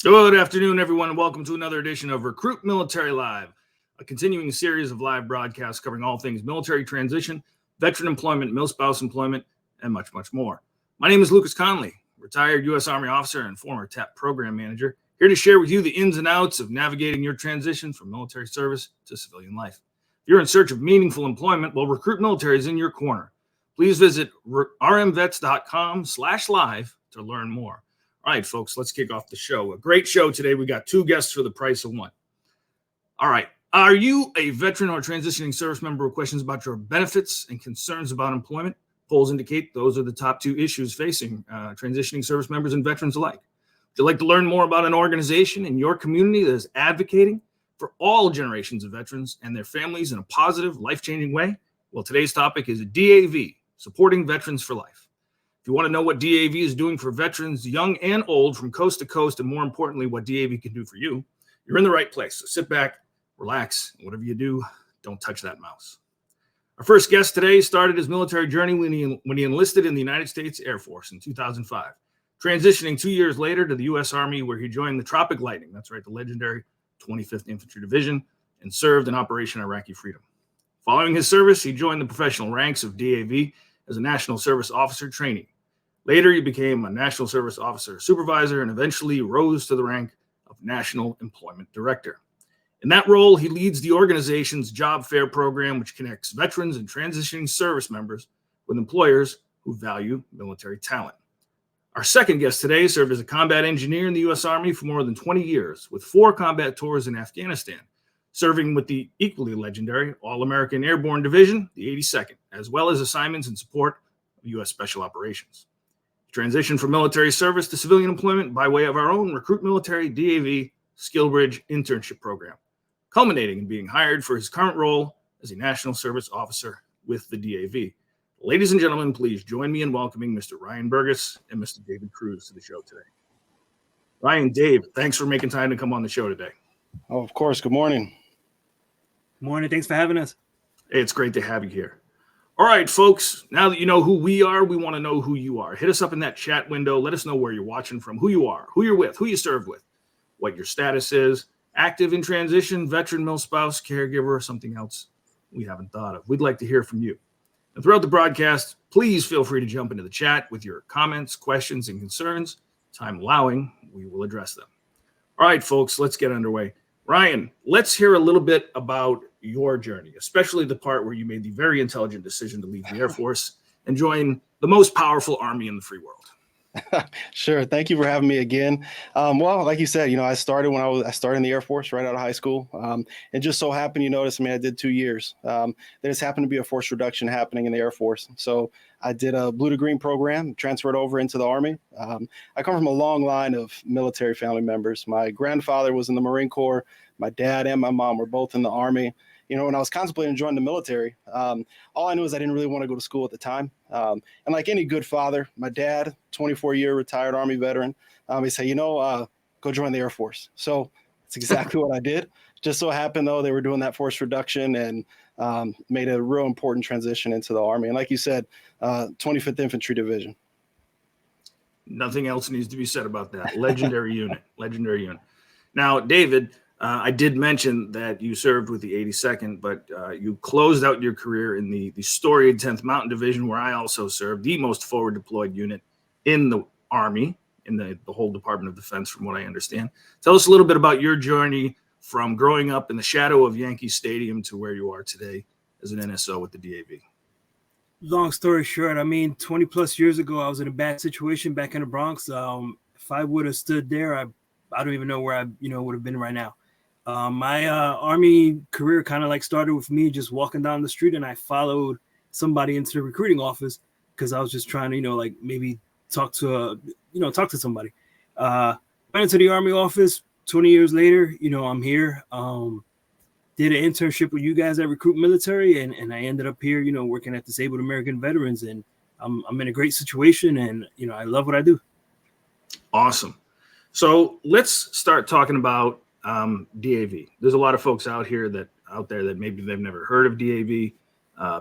Good afternoon, everyone, and welcome to another edition of Recruit Military Live, a continuing series of live broadcasts covering all things military transition, veteran employment, mil-spouse employment, and much, much more. My name is Lucas Connolly, retired U.S. Army officer and former TAP program manager, here to share with you the ins and outs of navigating your transition from military service to civilian life. If you're in search of meaningful employment, well, Recruit Military is in your corner. Please visit rmvets.com/live to learn more. All right, folks, let's kick off the show. A great show today. We got two guests for the price of one. All right. Are you a veteran or transitioning service member with questions about your benefits and concerns about employment? Polls indicate those are the top two issues facing transitioning service members and veterans alike. Would you like to learn more about an organization in your community that is advocating for all generations of veterans and their families in a positive, life-changing way? Well, today's topic is DAV, Supporting Veterans for Life. If you want to know what DAV is doing for veterans, young and old, from coast to coast, and more importantly, what DAV can do for you, you're in the right place. So sit back, relax, and whatever you do, don't touch that mouse. Our first guest today started his military journey when he enlisted in the United States Air Force in 2005, transitioning 2 years later to the U.S. Army, where he joined the Tropic Lightning, that's right, the legendary 25th Infantry Division, and served in Operation Iraqi Freedom. Following his service, he joined the professional ranks of DAV as a National Service Officer trainee. Later, he became a National Service Officer Supervisor and eventually rose to the rank of National Employment Director. In that role, he leads the organization's job fair program, which connects veterans and transitioning service members with employers who value military talent. Our second guest today served as a combat engineer in the U.S. Army for more than 20 years, with 4 combat tours in Afghanistan, serving with the equally legendary All-American Airborne Division, the 82nd, as well as assignments in support of U.S. Special Operations. Transition from military service to civilian employment by way of our own Recruit Military DAV Skill Bridge internship program, culminating in being hired for his current role as a National Service Officer with the DAV. Ladies and gentlemen, please join me in welcoming Mr. Ryan Burgos and Mr. David Cruz to the show today. Ryan, Dave, thanks for making time to come on the show today. Oh, of course. Good morning. Good morning. Thanks for having us. Hey, it's great to have you here. All right, folks, now that you know who we are, we want to know who you are. Hit us up in that chat window. Let us know where you're watching from, who you are, who you're with, who you serve with, what your status is, active in transition, veteran, mil-spouse, caregiver, or something else we haven't thought of. We'd like to hear from you. And throughout the broadcast, please feel free to jump into the chat with your comments, questions, and concerns. Time allowing, we will address them. All right, folks, let's get underway. Ryan, let's hear a little bit about your journey, especially the part where you made the very intelligent decision to leave the Air Force and join the most powerful army in the free world. Sure. Thank you for having me again. Well, like you said, I started I started in the Air Force right out of high school. It just so happened, you notice, I did 2 years. There just happened to be a force reduction happening in the Air Force. So I did a blue to green program, transferred over into the Army. I come from a long line of military family members. My grandfather was in the Marine Corps. My dad and my mom were both in the Army. When I was contemplating joining the military, all I knew is I didn't really want to go to school at the time. And like any good father, my dad, 24-year retired Army veteran, he said, go join the Air Force. So that's exactly what I did. Just so happened, though, they were doing that force reduction and made a real important transition into the Army. And like you said, 25th Infantry Division. Nothing else needs to be said about that. Legendary unit. Now, David, I did mention that you served with the 82nd, but you closed out your career in the storied 10th Mountain Division, where I also served, the most forward deployed unit in the Army, in the whole Department of Defense, from what I understand. Tell us a little bit about your journey from growing up in the shadow of Yankee Stadium to where you are today as an NSO with the DAV. Long story short, 20 plus years ago, I was in a bad situation back in the Bronx. If I would have stood there, I don't even know where I would have been right now. My Army career kind of started with me just walking down the street, and I followed somebody into the recruiting office because I was just trying to maybe talk to somebody. Went into the Army office. 20 years later, I'm here. Did an internship with you guys at Recruit Military, and I ended up here, working at Disabled American Veterans, and I'm in a great situation, and I love what I do. Awesome. So let's start talking about DAV. There's a lot of folks out there that maybe they've never heard of DAV.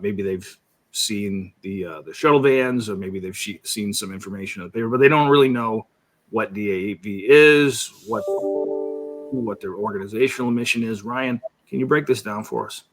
Maybe they've seen the shuttle vans, or maybe they've seen some information out there, but they don't really know what DAV is, what their organizational mission is. Ryan, can you break this down for us?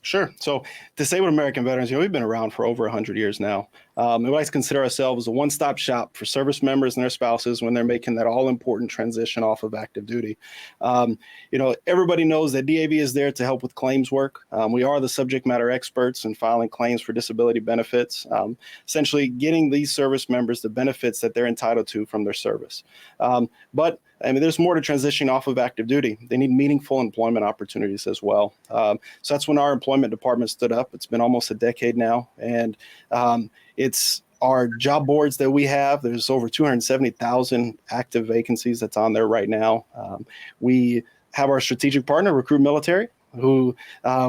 Sure. So disabled American veterans, we've been around for over 100 years now. We like to consider ourselves a one-stop shop for service members and their spouses when they're making that all-important transition off of active duty. Everybody knows that DAV is there to help with claims work. We are the subject matter experts in filing claims for disability benefits, essentially getting these service members the benefits that they're entitled to from their service. But there's more to transitioning off of active duty. They need meaningful employment opportunities as well. So that's when our employment department stood up. It's been almost a decade now. And it's our job boards that we have. There's over 270,000 active vacancies that's on there right now. We have our strategic partner, RecruitMilitary, who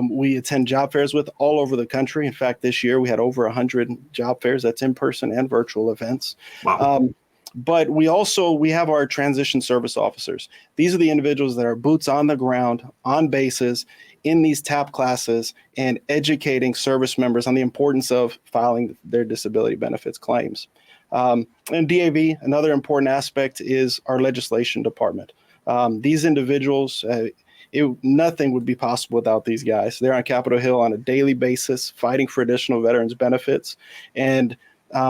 we attend job fairs with all over the country. In fact, this year we had over 100 job fairs. That's in-person and virtual events. Wow. But we have our transition service officers. These are the individuals that are boots on the ground, on bases, in these TAP classes, and educating service members on the importance of filing their disability benefits claims. And DAV, another important aspect is our legislation department. These individuals, nothing would be possible without these guys. They're on Capitol Hill on a daily basis, fighting for additional veterans benefits. And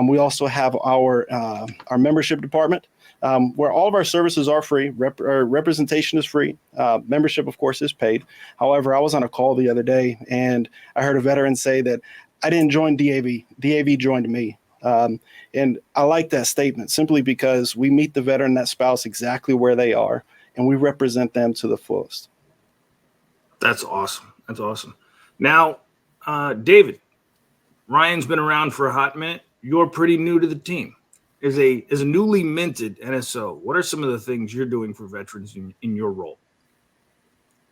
we also have our membership department, where all of our services are free. Representation is free. Membership, of course, is paid. However, I was on a call the other day, and I heard a veteran say that I didn't join DAV. DAV joined me. And I like that statement simply because we meet the veteran and that spouse exactly where they are, and we represent them to the fullest. That's awesome. That's awesome. Now, David, Ryan's been around for a hot minute. You're pretty new to the team. As a newly minted NSO, what are some of the things you're doing for veterans in your role?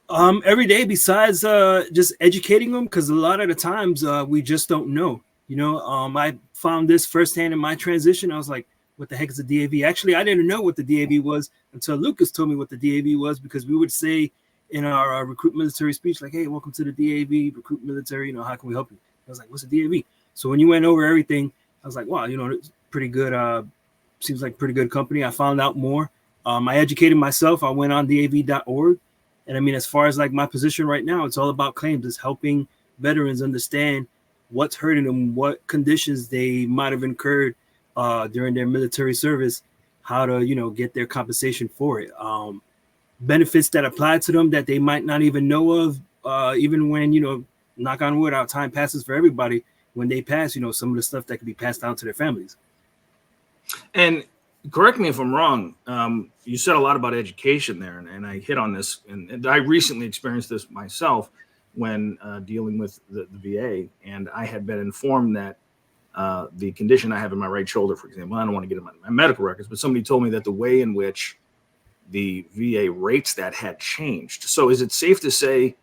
Every day, besides just educating them, because a lot of the times we just don't know. I found this firsthand in my transition. I was like, what the heck is a DAV? Actually, I didn't know what the DAV was until Lucas told me what the DAV was, because we would say in our recruit military speech, like, hey, welcome to the DAV, recruit military, how can we help you? I was like, what's a DAV? So when you went over everything, I was like, wow, it's pretty good. Seems like pretty good company. I found out more. I educated myself. I went on DAV.org. And as far as like my position right now, it's all about claims. It's helping veterans understand what's hurting them, what conditions they might have incurred during their military service, how to, get their compensation for it. Benefits that apply to them that they might not even know of, even when, knock on wood, our time passes for everybody. When they pass, some of the stuff that could be passed down to their families. And correct me if I'm wrong. You said a lot about education there, and I hit on this. And I recently experienced this myself when dealing with the VA. And I had been informed that the condition I have in my right shoulder, for example, I don't want to get in my medical records, but somebody told me that the way in which the VA rates that had changed. So is it safe to say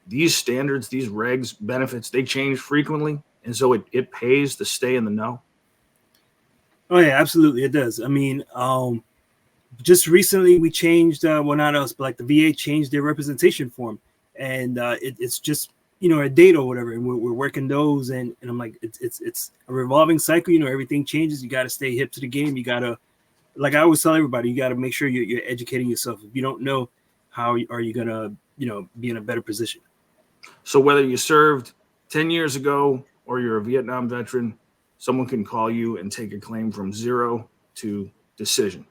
these standards, these regs, benefits, they change frequently? And so it pays to stay in the know? Oh, yeah, absolutely. It does. Just recently we changed, well, not us, but like the VA changed their representation form. And it's just, a date or whatever. And we're working those. And I'm like, it's a revolving cycle. Everything changes. You got to stay hip to the game. You got to, like I always tell everybody, you got to make sure you're educating yourself. If you don't know, how are you going to, be in a better position? So whether you served 10 years ago or you're a Vietnam veteran, someone can call you and take a claim from zero to decision.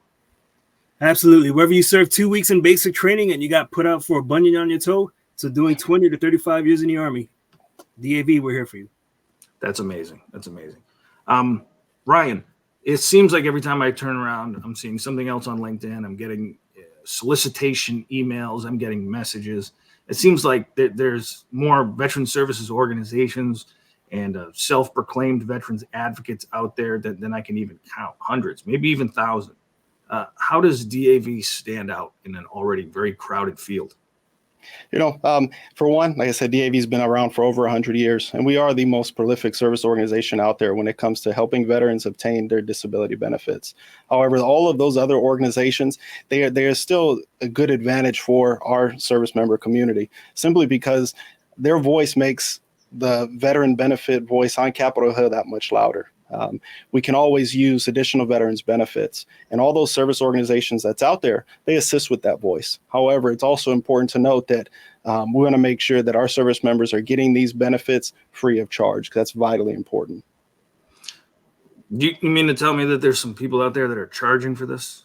Absolutely. Whether you served 2 weeks in basic training and you got put out for a bunion on your toe, to doing 20 to 35 years in the Army, DAV, we're here for you. That's amazing. That's amazing. Ryan, it seems like every time I turn around, I'm seeing something else on LinkedIn. I'm getting solicitation emails. I'm getting messages. It seems like there's more veteran services organizations and self-proclaimed veterans advocates out there than I can even count. Hundreds, maybe even thousands. How does DAV stand out in an already very crowded field? For one, like I said, DAV has been around for over 100 years, and we are the most prolific service organization out there when it comes to helping veterans obtain their disability benefits. However, all of those other organizations, they are still a good advantage for our service member community, simply because their voice makes the veteran benefit voice on Capitol Hill that much louder. We can always use additional veterans benefits, and all those service organizations that's out there, they assist with that voice. However, it's also important to note that we want to make sure that our service members are getting these benefits free of charge, because that's vitally important. You mean to tell me that there's some people out there that are charging for this?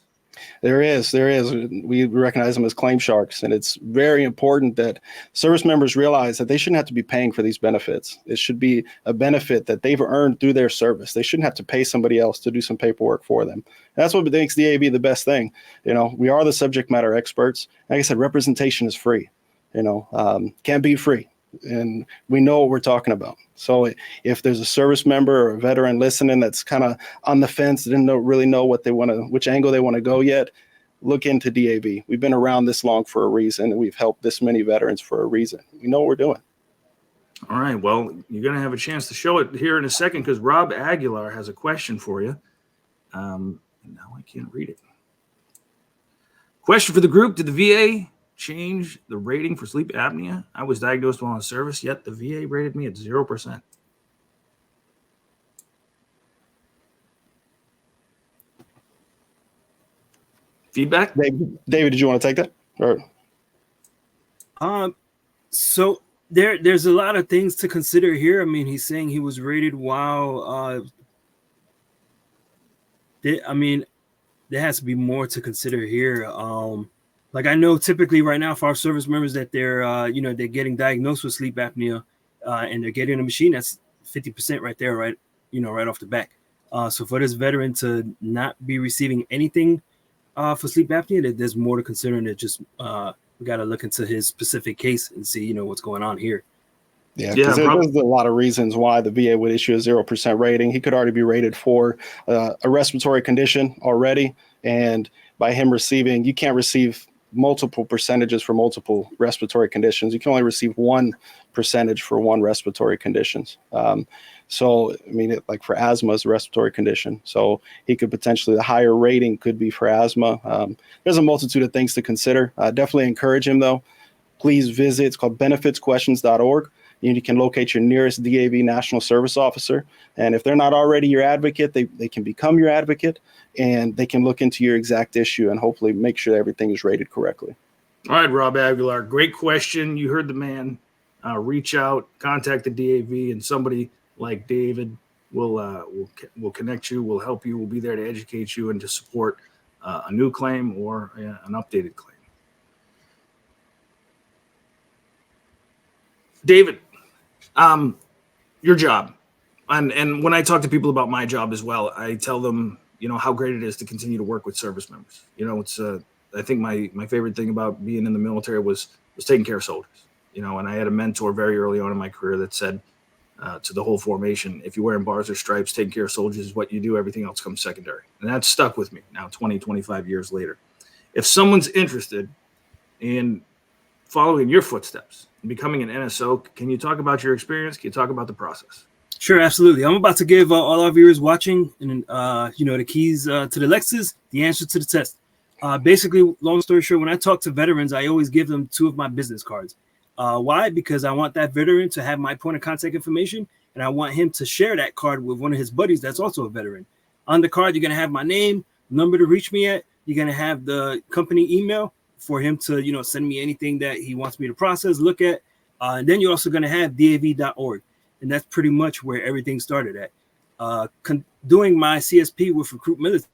There is. We recognize them as claim sharks, and it's very important that service members realize that they shouldn't have to be paying for these benefits. It should be a benefit that they've earned through their service. They shouldn't have to pay somebody else to do some paperwork for them. And that's what makes DAV the best thing. We are the subject matter experts. Like I said, representation is free. Can't be free. And we know what we're talking about. So if there's a service member or a veteran listening that's kind of on the fence, didn't really know which angle they want to go yet, look into DAV. We've been around this long for a reason, and we've helped this many veterans for a reason. We know what we're doing. All right. Well, you're going to have a chance to show it here in a second, because Rob Aguilar has a question for you. Now I can't read it. Question for the group: did the VA change the rating for sleep apnea? I was diagnosed while in service, yet the VA rated me at 0%. Feedback? David, did you want to take that? Or? So there's a lot of things to consider here. I mean, he's saying he was rated while there has to be more to consider here. Like, I know typically right now for our service members that they're getting diagnosed with sleep apnea, and they're getting a machine. That's 50% right there, right off the back. So for this veteran to not be receiving anything for sleep apnea, there's more to consider, and it just we got to look into his specific case and see what's going on here. Yeah, because there's a lot of reasons why the VA would issue a 0% rating. He could already be rated for a respiratory condition already, and by him receiving, you can't receive multiple percentages for multiple respiratory conditions. You can only receive 1% for one respiratory conditions. Like for asthma is a respiratory condition. So he could potentially, the higher rating could be for asthma. There's a multitude of things to consider. Definitely encourage him though. Please visit, it's called benefitsquestions.org. You can locate your nearest DAV National Service Officer. And if they're not already your advocate, they can become your advocate, and they can look into your exact issue and hopefully make sure that everything is rated correctly. All right, Rob Aguilar, great question. You heard the man. Reach out, contact the DAV, and somebody like David will connect you, will help you, will be there to educate you and to support a new claim or an updated claim. David, your job, and when I talk to people about my job as well, I tell them, how great it is to continue to work with service members. It's I think my favorite thing about being in the military was taking care of soldiers. And I had a mentor very early on in my career that said to the whole formation, if you're wearing bars or stripes, taking care of soldiers is what you do. Everything else comes secondary. And that's stuck with me now 25 years later. If someone's interested in following your footsteps and becoming an NSO, can you talk about your experience? Can you talk about the process? Sure, absolutely. I'm about to give all our viewers watching and the keys to the Lexus, the answer to the test. Basically, long story short, when I talk to veterans, I always give them 2 of my business cards. Why? Because I want that veteran to have my point of contact information, and I want him to share that card with one of his buddies that's also a veteran. On the card, you're going to have my name, number to reach me at. You're going to have the company email for him to, send me anything that he wants me to process, look at. And then you're also going to have DAV.org. And that's pretty much where everything started at. Doing my CSP with RecruitMilitary,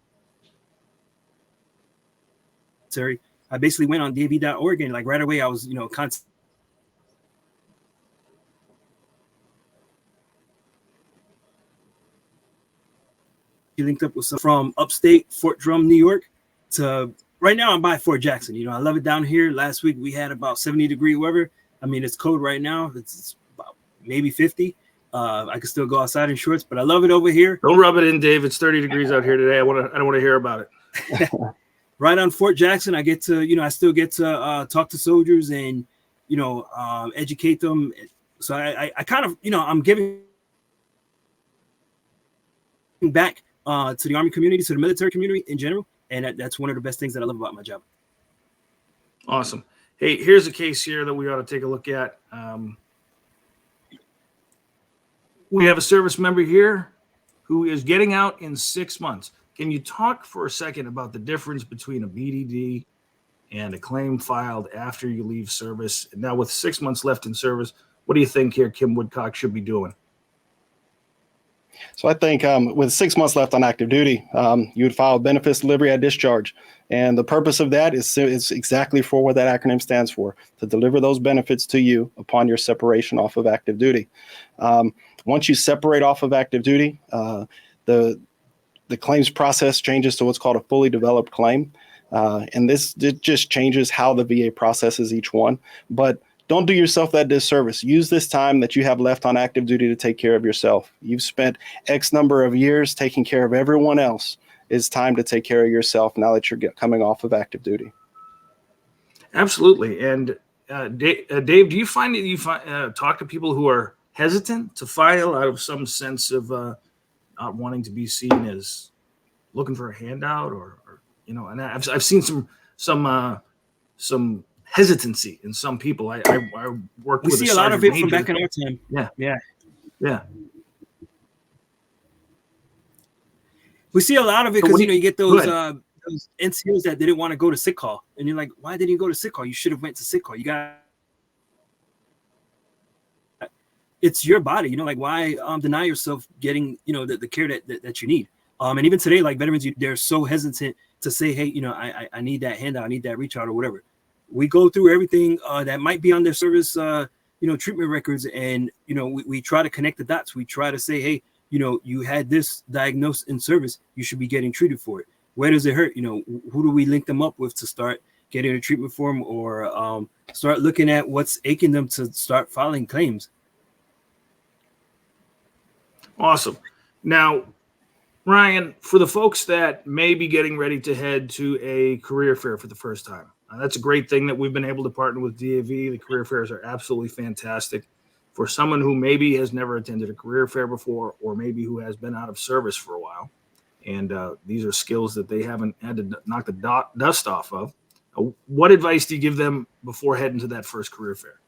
I basically went on DAV.org, and right away I was, linked up with some from upstate Fort Drum, New York, to right now I'm by Fort Jackson. I love it down here. Last week we had about 70-degree weather. I mean, it's cold right now. It's about maybe 50. I can still go outside in shorts, but I love it over here. Don't rub it in, Dave. It's 30 degrees out here today. I don't want to hear about it. Right on Fort Jackson, I get to, I still get to talk to soldiers and, educate them. So I kind of, I'm giving back to the Army community, to the military community in general. And that's one of the best things that I love about my job. Awesome. Hey, here's a case here that we ought to take a look at. We have a service member here who is getting out in 6 months. Can you talk for a second about the difference between a BDD and a claim filed after you leave service? Now, with 6 months left in service, what do you think here Kim Woodcock should be doing? So I think with 6 months left on active duty, you would file benefits delivery at discharge. And the purpose of that is exactly for what that acronym stands for, to deliver those benefits to you upon your separation off of active duty. Once you separate off of active duty, the claims process changes to what's called a fully developed claim. And this just changes how the VA processes each one. But don't do yourself that disservice. Use this time that you have left on active duty to take care of yourself. You've spent X number of years taking care of everyone else. It's time to take care of yourself now that you're coming off of active duty. Absolutely. And Dave, do you find that you talk to people who are hesitant to file out of some sense of not wanting to be seen as looking for a handout, or and I've seen some hesitancy in some people. I worked with. We see a lot of it from back in our time. Yeah. We see a lot of it because you get those NCOs that didn't want to go to sick call, and you're like, why didn't you go to sick call? You should have went to sick call. It's your body, why deny yourself getting the care that you need. And even today, like veterans, they're so hesitant to say, hey, I need that handout, I need that reach out or whatever. We go through everything that might be on their service treatment records, and we try to connect the dots. We try to say, hey, you had this diagnosed in service, you should be getting treated for it. Where does it hurt? Who do we link them up with to start getting a treatment for them, or start looking at what's aching them to start filing claims? Awesome. Now, Ryan, for the folks that may be getting ready to head to a career fair for the first time, that's a great thing that we've been able to partner with DAV. The career fairs are absolutely fantastic. For someone who maybe has never attended a career fair before, or maybe who has been out of service for a while, and these are skills that they haven't had to knock the dust off of, what advice do you give them before heading to that first career fair?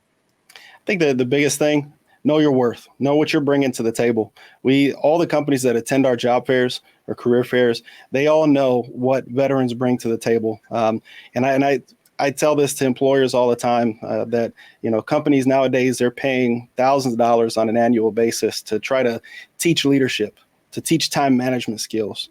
I think that the biggest thing, know your worth, know what you're bringing to the table. All the companies that attend our job fairs or career fairs, they all know what veterans bring to the table. And I tell this to employers all the time that, companies nowadays, they're paying thousands of dollars on an annual basis to try to teach leadership, to teach time management skills.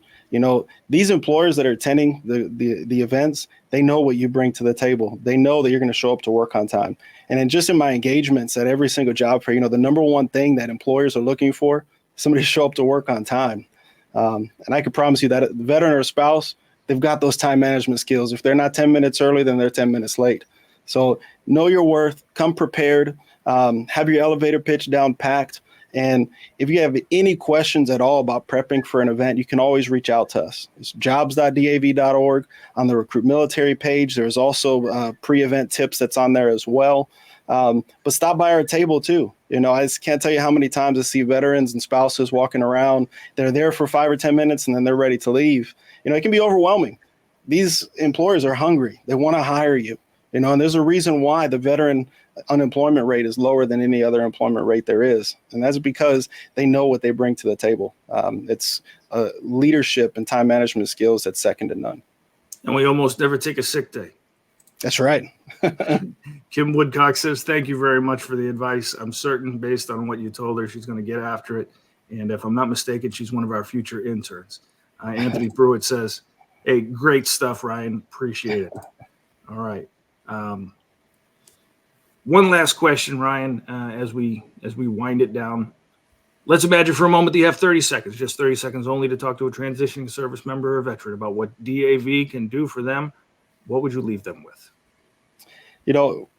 These employers that are attending the events, they know what you bring to the table. They know that you're going to show up to work on time. And then just in my engagements at every single job fair, the number one thing that employers are looking for, somebody to show up to work on time. And I can promise you that the veteran or spouse, they've got those time management skills. If they're not 10 minutes early, then they're 10 minutes late. So know your worth, come prepared, have your elevator pitch down packed. And if you have any questions at all about prepping for an event, you can always reach out to us. It's jobs.dav.org. On the Recruit Military page, there's also pre-event tips that's on there as well. But stop by our table too. I just can't tell you how many times I see veterans and spouses walking around. They're there for 5 or 10 minutes and then they're ready to leave. It can be overwhelming. These employers are hungry. They want to hire you. And there's a reason why the veteran unemployment rate is lower than any other employment rate there is. And that's because they know what they bring to the table. It's leadership and time management skills that's second to none. And we almost never take a sick day. That's right. Kim Woodcock says, thank you very much for the advice. I'm certain, based on what you told her, she's going to get after it. And if I'm not mistaken, she's one of our future interns. Anthony Pruitt says, hey, great stuff, Ryan. Appreciate it. All right. One last question, Ryan, as we wind it down. Let's imagine for a moment that you have 30 seconds, just 30 seconds only, to talk to a transitioning service member or veteran about what DAV can do for them. What would you leave them with?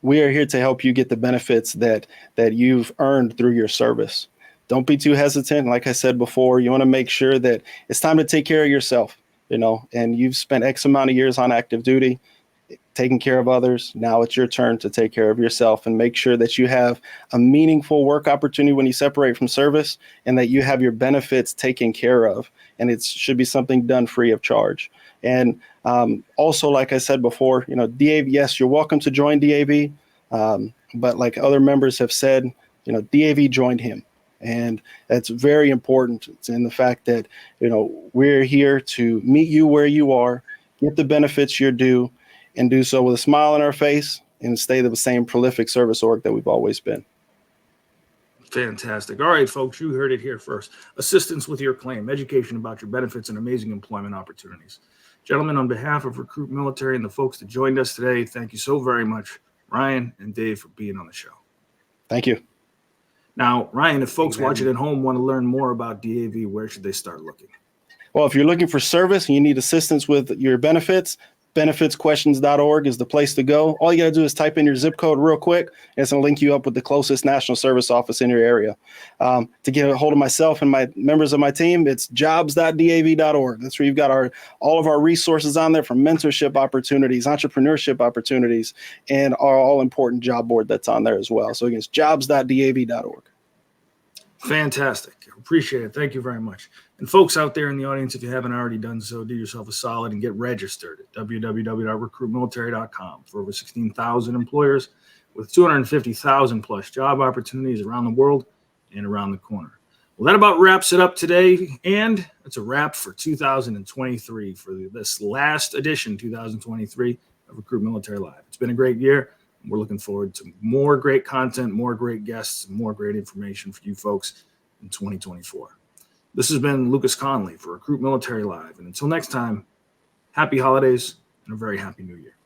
We are here to help you get the benefits that you've earned through your service. Don't be too hesitant. Like I said before, you want to make sure that it's time to take care of yourself, and you've spent X amount of years on active duty, taking care of others. Now it's your turn to take care of yourself and make sure that you have a meaningful work opportunity when you separate from service, and that you have your benefits taken care of. And it should be something done free of charge. And also, like I said before, DAV, yes, you're welcome to join DAV. But like other members have said, DAV joined him. And that's very important. It's in the fact that, we're here to meet you where you are, get the benefits you're due, and do so with a smile on our face and stay the same prolific service org that we've always been. Fantastic. All right, folks, you heard it here first. Assistance with your claim, education about your benefits, and amazing employment opportunities. Gentlemen, on behalf of Recruit Military and the folks that joined us today, thank you so very much, Ryan and Dave, for being on the show. Thank you. Now, Ryan, if folks watching at home want to learn more about DAV, where should they start looking? Well, if you're looking for service and you need assistance with your benefits, benefitsquestions.org is the place to go. All you got to do is type in your zip code real quick, and it's going to link you up with the closest national service office in your area. To get a hold of myself and my members of my team, it's jobs.dav.org. That's where you've got all of our resources on there, from mentorship opportunities, entrepreneurship opportunities, and our all-important job board that's on there as well. So again, it's jobs.dav.org. Fantastic. Appreciate it. Thank you very much. And folks out there in the audience, if you haven't already done so, do yourself a solid and get registered at www.recruitmilitary.com for over 16,000 employers with 250,000 plus job opportunities around the world and around the corner. Well, that about wraps it up today, and it's a wrap for 2023 for this last edition, 2023 of Recruit Military Live. It's been a great year. We're looking forward to more great content, more great guests, more great information for you folks in 2024. This has been Lucas Connolly for Recruit Military Live. And until next time, happy holidays and a very happy new year.